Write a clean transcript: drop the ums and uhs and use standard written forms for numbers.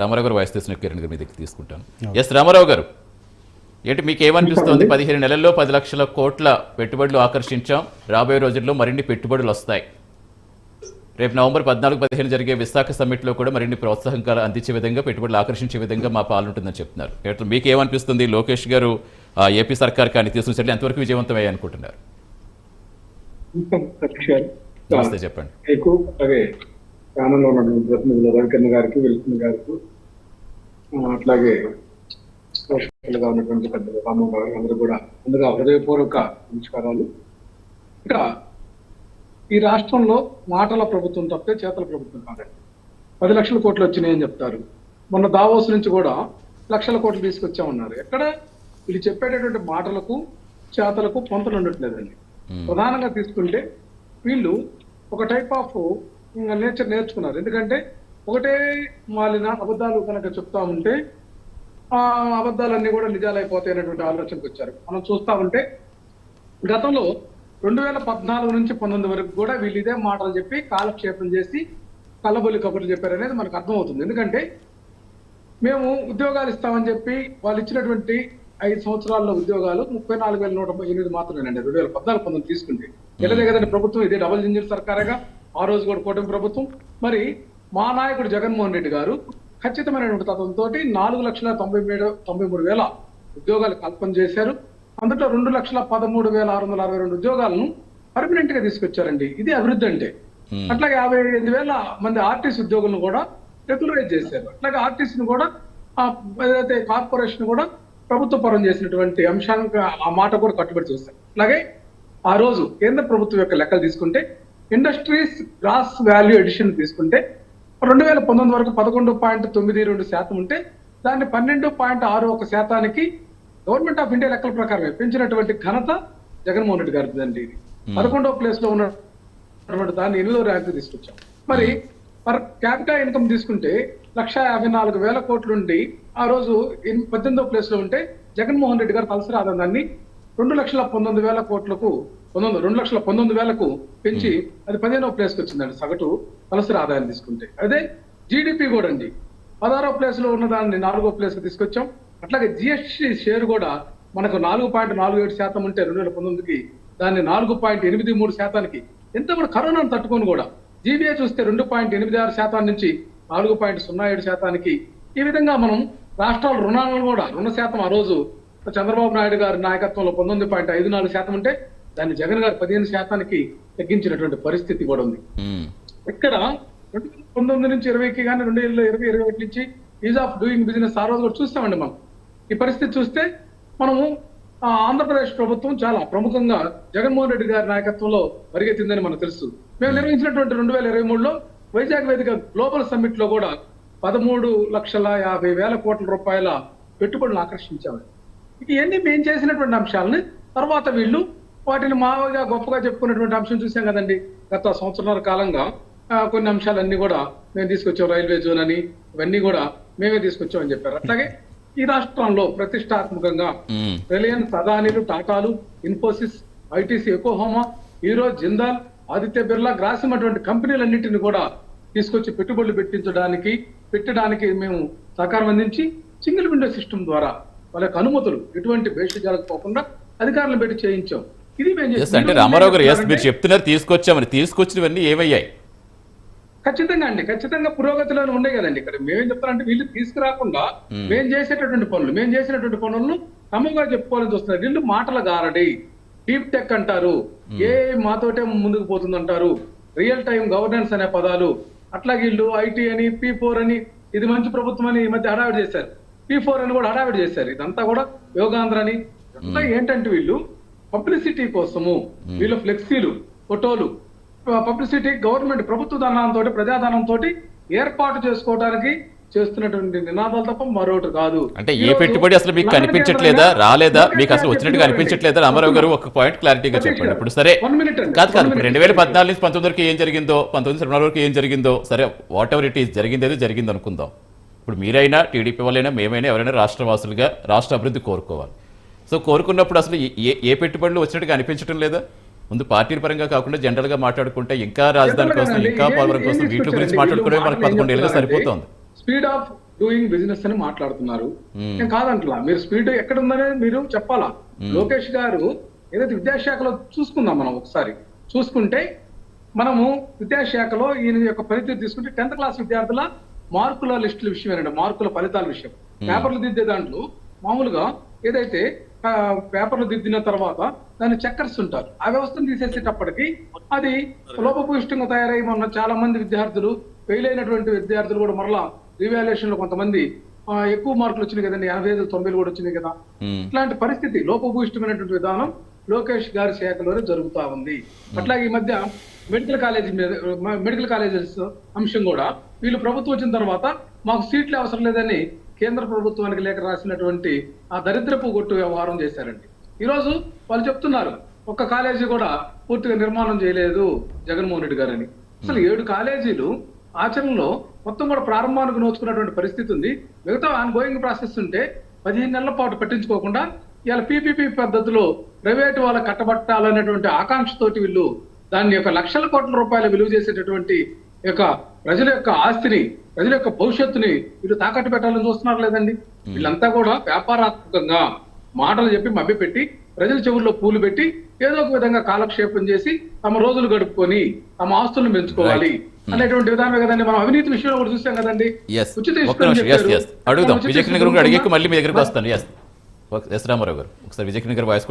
రామారావు గారు వాయిస్ తీసుకున్న కిరణ్ గారి మీద తీసుకుంటాను. ఎస్ రామారావు గారు, ఏంటి మీకు ఏమనిపిస్తుంది? 15 నెలల్లో 10 లక్షల కోట్ల పెట్టుబడులు ఆకర్షించాం, రాబోయే రోజుల్లో మరిన్ని పెట్టుబడులు వస్తాయి. రేపు నవంబర్ 14-15 జరిగే విశాఖ సమ్మిట్లో కూడా మరిన్ని ప్రోత్సాహకాలు అందించే విధంగా, పెట్టుబడులు ఆకర్షించే విధంగా మా పాలన ఉంటుందని చెప్తున్నారు. మీకు ఏమనిపిస్తుంది? లోకేష్ గారు ఏపీ సర్కార్ కానీ తీసుకున్న చర్యలు ఎంతవరకు విజయవంతమయ్యాయి అనుకుంటున్నారు? నమస్తే, చెప్పండి. అలాగే ఛానల్లో ఉన్నటువంటి ప్రతినిధులు రవికన్న గారికి, విల్సన్ గారికి, అట్లాగే సోషల్గా ఉన్నటువంటి పెద్దలు రామన్ గారు అందరూ కూడా ముందుగా హృదయపూర్వక నమస్కారాలు. ఇంకా ఈ రాష్ట్రంలో మాటల ప్రభుత్వం తప్పితే చేతల ప్రభుత్వం కాదండి. 10 లక్షల కోట్లు వచ్చినాయని చెప్తారు. మొన్న దావోస్ నుంచి కూడా లక్షల కోట్లు తీసుకొచ్చామన్నారు. ఎక్కడ వీళ్ళు చెప్పేటటువంటి మాటలకు చేతలకు పొంతలు ఉండట్లేదండి. ప్రధానంగా తీసుకుంటే వీళ్ళు ఒక టైప్ ఆఫ్ నేచర్ నేర్చుకున్నారు. ఎందుకంటే ఒకటే మాలిన అబద్ధాలు కనుక చెప్తా ఉంటే ఆ అబద్ధాలన్నీ కూడా నిజాలైపోతాయి అనేటువంటి ఆలోచనకు వచ్చారు. మనం చూస్తా ఉంటే గతంలో 2014 నుంచి 19 వరకు కూడా వీళ్ళు ఇదే మాటలు చెప్పి కాలక్షేపం చేసి కళ్ళబొల్లి కబుర్లు చెప్పారనేది మనకు అర్థమవుతుంది. ఎందుకంటే మేము ఉద్యోగాలు ఇస్తామని చెప్పి వాళ్ళు ఇచ్చినటువంటి 5 సంవత్సరాల్లో ఉద్యోగాలు 34,138 మాత్రమేనండి. 2014-19 తీసుకుంటే ఎలాగేదండి ప్రభుత్వం, ఇదే డబుల్ ఇంజిన్ సర్కారేగా. ఆ రోజు కూడా కూటమి ప్రభుత్వం. మరి మా నాయకుడు జగన్మోహన్ రెడ్డి గారు ఖచ్చితమైనటువంటి తత్వంతో 4,93,000 ఉద్యోగాలు కల్పన చేశారు. అందులో 2,13,662 ఉద్యోగాలను పర్మనెంట్ గా తీసుకొచ్చారండి. ఇది అభివృద్ధి అంటే. అట్లాగే 58,000 మంది ఆర్టీసీ ఉద్యోగులను కూడా రెగ్యులరైజ్ చేశారు. అట్లాగే ఆర్టీసీని కూడా ఏదైతే కార్పొరేషన్ కూడా ప్రభుత్వ పరం చేసినటువంటి అంశానికి ఆ మాట కూడా కట్టుబడి చేశారు. అలాగే ఆ రోజు కేంద్ర ప్రభుత్వం యొక్క లెక్కలు తీసుకుంటే ఇండస్ట్రీస్ గ్రాస్ వాల్యూ ఎడిషన్ తీసుకుంటే 2019 వరకు 11.92% ఉంటే దాన్ని 12.61% గవర్నమెంట్ ఆఫ్ ఇండియా లెక్కల ప్రకారమే పెంచినటువంటి ఘనత జగన్మోహన్ రెడ్డి గారి దండి. ఇది 11వ ప్లేస్ లో ఉన్నటువంటి దాన్ని 8వ ర్యాంకు తీసుకొచ్చాం. మరి పర్ క్యాపిటా ఇన్కమ్ తీసుకుంటే 1,54,000 కోట్ల నుండి ఆ రోజు 18వ ప్లేస్ లో ఉంటే జగన్మోహన్ రెడ్డి గారు తలసరి ఆదాయాన్ని 2,19,000 కోట్లకు 2,19,000కు పెంచి అది 15వ ప్లేస్ కి వచ్చిందండి సగటు తలసరి ఆదాయం తీసుకుంటే. అదే జీడిపి కూడా అండి 16వ ప్లేస్ లో ఉన్న దాన్ని 4వ ప్లేస్ కి తీసుకొచ్చాం. అట్లాగే జిఎస్టి షేర్ కూడా మనకు 4.47% ఉంటే 2019కి దాన్ని 4.83%. ఎంత కూడా కరోనాను తట్టుకొని కూడా జీబీఏ చూస్తే 2.86% నుంచి 4.07%. ఈ విధంగా మనం రాష్ట్రాల రుణాలను కూడా రుణ శాతం ఆ రోజు చంద్రబాబు నాయుడు గారి నాయకత్వంలో 19.54% ఉంటే దాన్ని జగన్ గారు 15%కి తగ్గించినటువంటి పరిస్థితి కూడా ఉంది. ఇక్కడ 2019 నుంచి 20కి కానీ 2020-21 నుంచి ఈజ్ ఆఫ్ డూయింగ్ బిజినెస్ ఆ రోజు కూడా చూస్తామండి. మనం ఈ పరిస్థితి చూస్తే మనము ఆంధ్రప్రదేశ్ ప్రభుత్వం చాలా ప్రముఖంగా జగన్మోహన్ రెడ్డి గారి నాయకత్వంలో పరిగెత్తిందని మనకు తెలుసు. మేము నిర్వహించినటువంటి 2023లో వైజాగ్ వేదిక గ్లోబల్ సమ్మిట్ లో కూడా 13,50,000 కోట్ల రూపాయల పెట్టుబడులు ఆకర్షించాము. ఇవన్నీ మేము చేసినటువంటి అంశాలని తర్వాత వీళ్ళు వాటిని మామూలుగా గొప్పగా చెప్పుకున్నటువంటి అంశం చూసాం కదండి. గత సంవత్సరాల కాలంగా కొన్ని అంశాలన్నీ కూడా మేము తీసుకొచ్చాం. రైల్వే జోన్ అని ఇవన్నీ కూడా మేమే తీసుకొచ్చామని చెప్పారు. అట్లాగే ఈ రాష్ట్రంలో ప్రతిష్టాత్మకంగా రిలయన్స్, అదానీలు, టాటాలు, ఇన్ఫోసిస్, ఐటీసీ, ఎకోహోమా, హీరో, జిందాల్, ఆదిత్య బిర్లా, గ్రాసిమ్ అటువంటి కంపెనీలన్నింటినీ కూడా తీసుకొచ్చి పెట్టుబడులు పెట్టడానికి మేము సహకారం అందించి సింగిల్ విండో సిస్టమ్ ద్వారా వాళ్ళకి అనుమతులు ఎటువంటి భేషజాలకు పోకుండా అధికారులను పెట్టి చేయించాం. ఇది అంటే రామారావు గారు మీరు చెప్తున్నారు తీసుకొచ్చామని, తీసుకొచ్చినవన్నీ ఏమయ్యాయి? ఖచ్చితంగా అండి, ఖచ్చితంగా పురోగతిలోనే ఉండే కదండి. ఇక్కడ మేమేం చెప్తారంటే వీళ్ళు తీసుకురాకుండా మేము చేసినటువంటి పనులను తమగా చెప్పుకోవాలని చూస్తున్నారు. వీళ్ళు మాటల గారడి, డీప్ టెక్ అంటారు, ఏ మాతోటే ముందుకు పోతుంది అంటారు, రియల్ టైం గవర్నెన్స్ అనే పదాలు. అట్లాగే వీళ్ళు ఐటీ అని, P4 అని, ఇది మంచి ప్రభుత్వం అని ఈ మధ్య హడావిడి చేశారు. P4 అని కూడా హడావిడి చేశారు. ఇదంతా కూడా యోగాంధ్ర అని. అంతా ఏంటంటే వీళ్ళు పబ్లిసిటీ కోసము వీళ్ళ ఫ్లెక్సీలు, ఫోటోలు, పబ్లిసిటీ గవర్నమెంట్ ప్రభుత్వ ధనంతో ప్రజాధనంతో ఏర్పాటు చేసుకోవడానికి చేస్తున్నటువంటి నినాదాలు తప్ప మరొకటి కాదు. అంటే ఏ పెట్టుబడి అసలు మీకు కనిపించట్లేదా, రాలేదా, మీకు అసలు వచ్చినట్టుగా అనిపించట్లేదా? రామారావు గారు ఒక పాయింట్ క్లారిటీగా చెప్పండి. ఇప్పుడు సరే కాదు 2014 నుంచి 19 వరకు ఏం జరిగిందో, 19 వరకు ఏం జరిగిందో సరే, వాట్ ఎవర్ ఇట్ ఈస్ జరిగిందేదో జరిగింది అనుకుందాం. ఇప్పుడు మీరైనా, టీడీపీ వాళ్ళైనా, మేమైనా, ఎవరైనా రాష్ట్రవాసులుగా రాష్ట్ర అభివృద్ధి కోరుకోవాలి. సో కోరుకున్నప్పుడు అసలు ఏ పెట్టుబడులు వచ్చినట్టుగా అనిపించడం లేదా? ముందు పార్టీ పరంగా కాకుండా జనరల్ గా మాట్లాడుకుంటే ఇంకా రాజధాని కోసం, ఇంకా పోలవరం కోసం, వీటి గురించి మాట్లాడుకునే మనకు 11 ఏళ్ళుగా సరిపోతుంది. స్పీడ్ ఆఫ్ డూయింగ్ బిజినెస్ అని మాట్లాడుతున్నారు. నేను కాదంటలా, మీరు స్పీడ్ ఎక్కడ ఉందనేది మీరు చెప్పాలా. లోకేష్ గారు ఏదైతే విద్యాశాఖలో చూసుకుందాం మనం ఒకసారి చూసుకుంటే, మనము విద్యాశాఖలో ఈయన యొక్క పనితీరు తీసుకుంటే 10th క్లాస్ విద్యార్థుల మార్కుల లిస్టుల విషయమేనండి, మార్కుల ఫలితాల విషయం. పేపర్లు దిద్దే దాంట్లో మామూలుగా ఏదైతే పేపర్లు దిద్దిన తర్వాత దాన్ని చెక్కర్స్ ఉంటారు, ఆ వ్యవస్థను తీసేసేటప్పటికి అది లోపభూయిష్టంగా తయారై మొన్న చాలా మంది విద్యార్థులు ఫెయిల్ అయినటువంటి విద్యార్థులు కూడా మరలా రివాల్యుయేషన్ లో కొంతమంది ఎక్కువ మార్కులు వచ్చినాయి కదండి, 85, 90 కూడా వచ్చినాయి కదా. ఇట్లాంటి పరిస్థితి లోపభూయిష్టమైనటువంటి విధానం లోకేష్ గారి శాఖలోనే జరుగుతా ఉంది. అట్లాగే ఈ మధ్య మెడికల్ కాలేజెస్ అంశం కూడా వీళ్ళు ప్రభుత్వం వచ్చిన తర్వాత మాకు సీట్లు అవసరం లేదని కేంద్ర ప్రభుత్వానికి లేఖ రాసినటువంటి ఆ దరిద్రపు గొట్టు వ్యవహారం చేశారండి. ఈ రోజు వాళ్ళు చెప్తున్నారు ఒక్క కాలేజీ కూడా పూర్తిగా నిర్మాణం చేయలేదు జగన్మోహన్ రెడ్డి గారని. అసలు 7 కాలేజీలు ఆచరణలో మొత్తం కూడా ప్రారంభానికి నోచుకున్నటువంటి పరిస్థితి ఉంది. మిగతా ఆన్ గోయింగ్ ప్రాసెస్ ఉంటే 15 నెలల పాటు పట్టించుకోకుండా ఇవాళ పీపీపీ పద్ధతిలో ప్రైవేటు వాళ్ళ కట్టబట్టాలనేటువంటి ఆకాంక్షతోటి వీళ్ళు దాన్ని యొక్క లక్షల కోట్ల రూపాయల విలువ చేసేటటువంటి యొక్క ప్రజల యొక్క ఆస్తిని, ప్రజల యొక్క భవిష్యత్తుని వీళ్ళు తాకట్టు పెట్టాలని చూస్తున్నారు లేదండి. వీళ్ళంతా కూడా వ్యాపారాత్మకంగా మాటలు చెప్పి మభ్యపెట్టి ప్రజల చెవుల్లో పూలు పెట్టి ఏదో ఒక విధంగా కాలక్షేపం చేసి తమ రోజులు గడుపుకొని తమ ఆస్తులను పెంచుకోవాలి అనేటువంటి విధానమే కదండి. మనం అవినీతి విషయంలో కూడా చూసాం కదండి. ఉచిత అడుగుదాం విజయ్ కిరణ్ గారు అడిగేకి మళ్ళీ మీ దగ్గరికి వస్తాను. ఎస్ రామారావు గారు ఒకసారి విజయ్ కిరణ్ గారు వాయిస్ కూడా